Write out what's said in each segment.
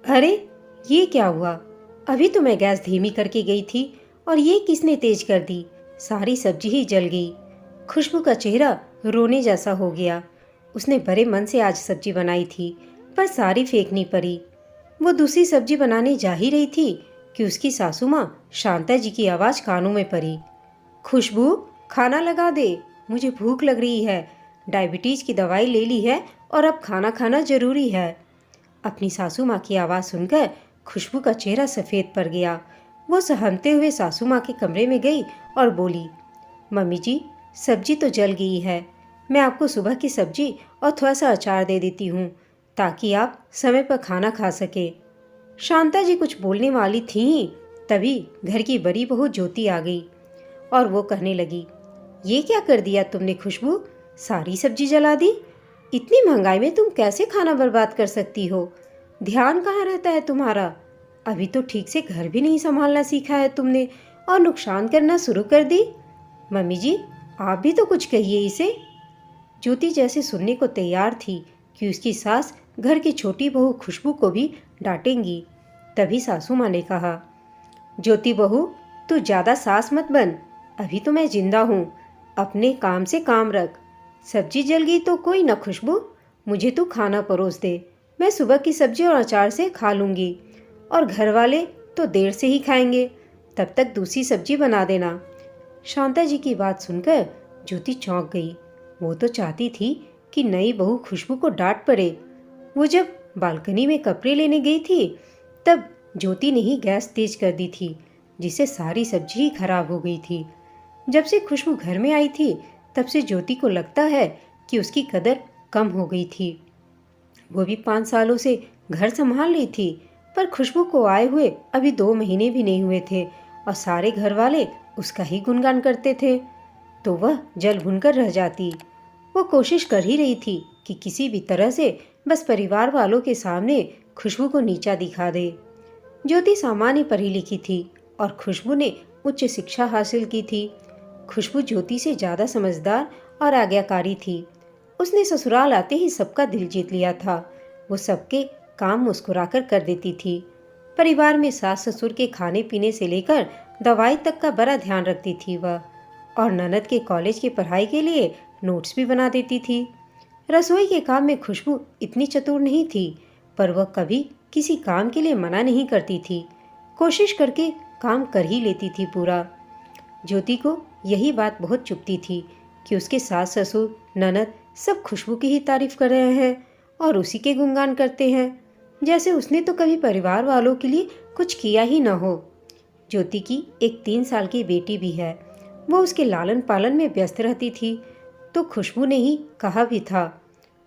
अरे, ये क्या हुआ? अभी तो मैं गैस धीमी करके गई थी और ये किसने तेज कर दी? सारी सब्जी ही जल गई। खुशबू का चेहरा रोने जैसा हो गया। उसने बड़े मन से आज सब्जी बनाई थी, पर सारी फेंकनी पड़ी। वो दूसरी सब्जी बनाने जा ही रही थी कि उसकी सासू माँ शांता जी की आवाज़ कानों में पड़ी। खुशबू, खाना लगा दे, मुझे भूख लग रही है। डायबिटीज़ की दवाई ले ली है और अब खाना खाना ज़रूरी है। अपनी सासू माँ की आवाज़ सुनकर खुशबू का चेहरा सफ़ेद पड़ गया। वो सहमते हुए सासू माँ के कमरे में गई और बोली, मम्मी जी, सब्जी तो जल गई है। मैं आपको सुबह की सब्जी और थोड़ा सा अचार दे देती हूँ ताकि आप समय पर खाना खा सके। शांता जी कुछ बोलने वाली थीं, तभी घर की बड़ी बहू ज्योति आ गई और वो कहने लगी, ये क्या कर दिया तुमने खुशबू? सारी सब्जी जला दी। इतनी महंगाई में तुम कैसे खाना बर्बाद कर सकती हो? ध्यान कहाँ रहता है तुम्हारा? अभी तो ठीक से घर भी नहीं संभालना सीखा है तुमने और नुकसान करना शुरू कर दी। मम्मी जी, आप भी तो कुछ कहिए इसे। ज्योति जैसे सुनने को तैयार थी कि उसकी सास घर की छोटी बहू खुशबू को भी डांटेंगी। तभी सासू माँ ने कहा, ज्योति बहू, तू ज़्यादा सास मत बन। अभी तो मैं जिंदा हूँ, अपने काम से काम रख। सब्जी जल गई तो कोई ना खुशबू, मुझे तू खाना परोस दे। मैं सुबह की सब्जी और अचार से खा लूँगी और घर वाले तो देर से ही खाएंगे। तब तक दूसरी सब्जी बना देना। शांता जी की बात सुनकर ज्योति चौंक गई। वो तो चाहती थी कि नई बहू खुशबू को डांट पड़े। वो जब बालकनी में कपड़े लेने गई थी तब ज्योति ने ही गैस तेज कर दी थी, जिससे सारी सब्जी ही खराब हो गई थी। जब से खुशबू घर में आई थी तब से ज्योति को लगता है कि उसकी कदर कम हो गई थी। वो भी 5 सालों से घर संभाल रही थी, पर खुशबू को आए हुए अभी 2 महीने भी नहीं हुए थे और सारे घर वाले उसका ही गुणगान करते थे, तो वह जल भुनकर रह जाती। वो कोशिश कर ही रही थी कि किसी भी तरह से बस परिवार वालों के सामने खुशबू को नीचा दिखा दे। ज्योति सामान्य पढ़ी लिखी थी और खुशबू ने उच्च शिक्षा हासिल की थी। खुशबू ज्योति से ज़्यादा समझदार और आज्ञाकारी थी। उसने ससुराल आते ही सबका दिल जीत लिया था। वो सबके काम मुस्कुराकर कर देती थी। परिवार में सास ससुर के खाने पीने से लेकर दवाई तक का बड़ा ध्यान रखती थी वह, और ननद के कॉलेज की पढ़ाई के लिए नोट्स भी बना देती थी। रसोई के काम में खुशबू इतनी चतुर नहीं थी, पर वह कभी किसी काम के लिए मना नहीं करती थी। कोशिश करके काम कर ही लेती थी पूरा। ज्योति को यही बात बहुत चुभती थी कि उसके सास ससुर ननद सब खुशबू की ही तारीफ कर रहे हैं और उसी के गुणगान करते हैं, जैसे उसने तो कभी परिवार वालों के लिए कुछ किया ही न हो। ज्योति की एक 3 साल की बेटी भी है। वो उसके लालन पालन में व्यस्त रहती थी, तो खुशबू ने ही कहा भी था,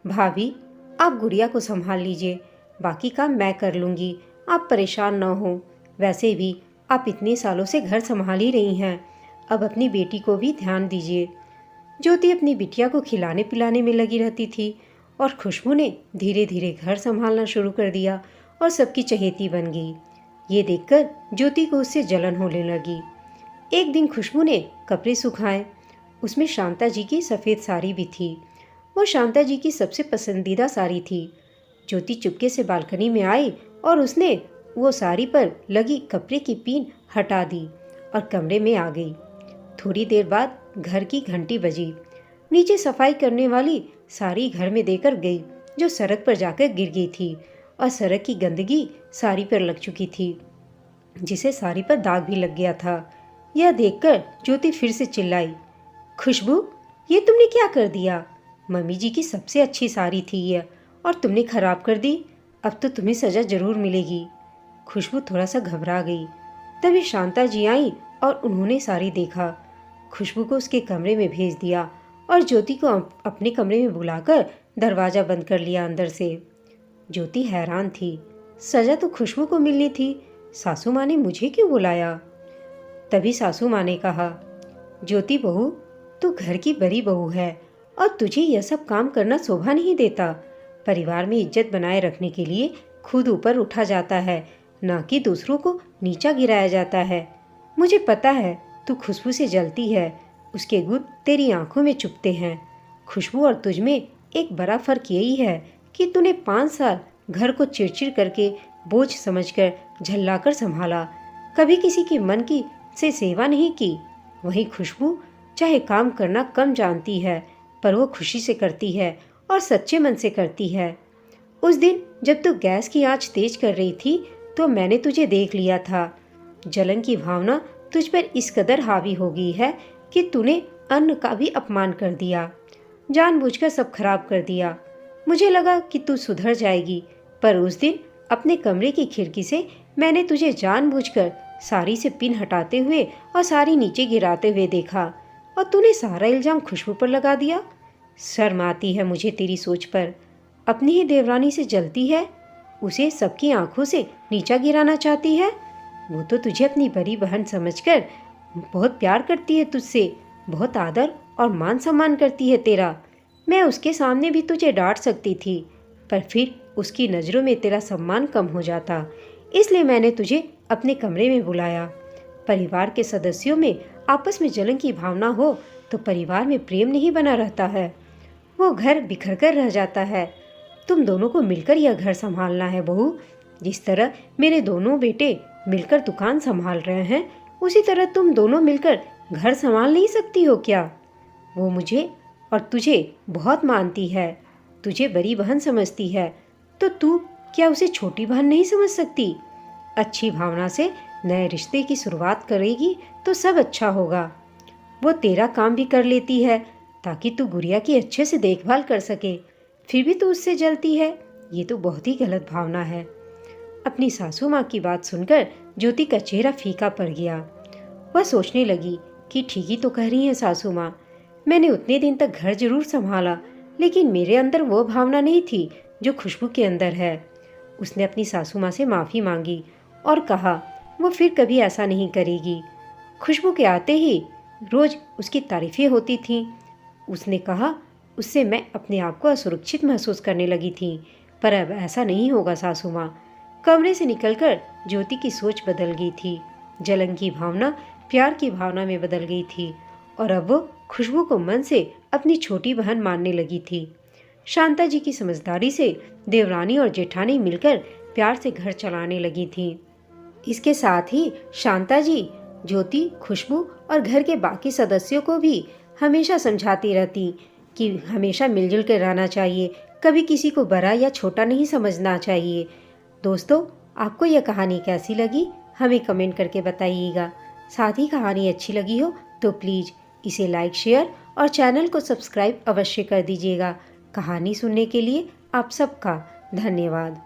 भाभी, आप गुड़िया को संभाल लीजिए, बाकी काम मैं कर लूँगी, आप परेशान न हो। वैसे भी आप इतने सालों से घर संभाल ही रही हैं, अब अपनी बेटी को भी ध्यान दीजिए। ज्योति अपनी बिटिया को खिलाने पिलाने में लगी रहती थी और खुशबू ने धीरे धीरे घर संभालना शुरू कर दिया और सबकी चहेती बन गई। ये देखकर ज्योति को उससे जलन होने लगी। एक दिन खुशबू ने कपड़े सुखाए। उसमें शांता जी की सफ़ेद साड़ी भी थी। वो शांता जी की सबसे पसंदीदा साड़ी थी। ज्योति चुपके से बालकनी में आई और उसने वो साड़ी पर लगी कपड़े की पिन हटा दी और कमरे में आ गई। थोड़ी देर बाद घर की घंटी बजी। नीचे सफाई करने वाली साड़ी घर में देकर गई, जो सड़क पर जाकर गिर गई थी और सड़क की गंदगी साड़ी पर लग चुकी थी, जिसे साड़ी पर दाग भी लग गया था। यह देखकर ज्योति फिर से चिल्लाई, खुशबू, ये तुमने क्या कर दिया? मम्मी जी की सबसे अच्छी साड़ी थी यह और तुमने खराब कर दी। अब तो तुम्हें सजा जरूर मिलेगी। खुशबू थोड़ा सा घबरा गई। तभी शांता जी आई और उन्होंने साड़ी देखा। खुशबू को उसके कमरे में भेज दिया और ज्योति को अपने कमरे में बुलाकर दरवाज़ा बंद कर लिया अंदर से। ज्योति हैरान थी। सजा तो खुशबू को मिलनी थी, सासू माँ ने मुझे क्यों बुलाया? तभी सासू माँ ने कहा, ज्योति बहू, तू घर की बड़ी बहू है और तुझे यह सब काम करना शोभा नहीं देता। परिवार में इज्जत बनाए रखने के लिए खुद ऊपर उठा जाता है, ना कि दूसरों को नीचा गिराया जाता है। मुझे पता है तू खुशबू से जलती है, उसके गुण तेरी आंखों में चुभते हैं। खुशबू और तुझ में एक बड़ा फर्क यही है कि तूने 5 साल घर को चिड़चिड़ करके बोझ समझकर झल्लाकर संभाला। कभी किसी की मन की से सेवा नहीं की। वहीं खुशबू चाहे काम करना कम जानती है, पर वो खुशी से करती है और सच्चे मन से करती है। उस दिन जब तू गैस की आंच तेज कर रही थी तो मैंने तुझे देख लिया था। जलन की भावना तुझ पर इस कदर हावी हो गई है कि तूने अन्न का भी अपमान कर दिया, जानबूझकर सब खराब कर दिया। मुझे लगा कि तू सुधर जाएगी, पर उस दिन अपने कमरे की खिड़की से मैंने तुझे जानबूझकर साड़ी से पिन हटाते हुए और साड़ी नीचे गिराते हुए देखा, और तूने सारा इल्जाम खुशबू पर लगा दिया। शर्म आती है मुझे तेरी सोच पर। अपनी ही देवरानी से जलती है, उसे सबकी आंखों से नीचा गिराना चाहती है। वो तो तुझे अपनी बड़ी बहन समझकर बहुत प्यार करती है तुझसे, बहुत आदर और मान सम्मान करती है तेरा। मैं उसके सामने भी तुझे डांट सकती थी, पर फिर उसकी नज़रों में तेरा सम्मान कम हो जाता, इसलिए मैंने तुझे अपने कमरे में बुलाया। परिवार के सदस्यों में आपस में जलन की भावना हो तो परिवार में प्रेम नहीं बना रहता है, वो घर बिखर कर रह जाता है। तुम दोनों को मिलकर यह घर संभालना है बहू। जिस तरह मेरे दोनों बेटे मिलकर दुकान संभाल रहे हैं, उसी तरह तुम दोनों मिलकर घर संभाल नहीं सकती हो क्या? वो मुझे और तुझे बहुत मानती है, तुझे बड़ी बहन समझती है, तो तू क्या उसे छोटी बहन नहीं समझ सकती? अच्छी भावना से नए रिश्ते की शुरुआत करेगी तो सब अच्छा होगा। वो तेरा काम भी कर लेती है ताकि तू गुड़िया की अच्छे से देखभाल कर सके, फिर भी तू उससे जलती है। ये तो बहुत ही गलत भावना है। अपनी सासू माँ की बात सुनकर ज्योति का चेहरा फीका पड़ गया। वह सोचने लगी कि ठीक ही तो कह रही हैं सासू माँ। मैंने उतने दिन तक घर जरूर संभाला, लेकिन मेरे अंदर वो भावना नहीं थी जो खुशबू के अंदर है। उसने अपनी सासू माँ से माफ़ी मांगी और कहा वो फिर कभी ऐसा नहीं करेगी। खुशबू के आते ही रोज़ उसकी तारीफ़ें होती थीं। उसने कहा उससे मैं अपने आप को असुरक्षित महसूस करने लगी थी, पर अब ऐसा नहीं होगा सासू माँ। कमरे से निकलकर ज्योति की सोच बदल गई थी। जलन की भावना प्यार की भावना में बदल गई थी और अब वो खुशबू को मन से अपनी छोटी बहन मानने लगी थी। शांता जी की समझदारी से देवरानी और जेठानी मिलकर प्यार से घर चलाने लगी थी। इसके साथ ही शांता जी ज्योति, खुशबू और घर के बाकी सदस्यों को भी हमेशा समझाती रहती कि हमेशा मिलजुल कर रहना चाहिए, कभी किसी को बड़ा या छोटा नहीं समझना चाहिए। दोस्तों, आपको यह कहानी कैसी लगी हमें कमेंट करके बताइएगा। साथ ही कहानी अच्छी लगी हो तो प्लीज़ इसे लाइक, शेयर और चैनल को सब्सक्राइब अवश्य कर दीजिएगा। कहानी सुनने के लिए आप सबका धन्यवाद।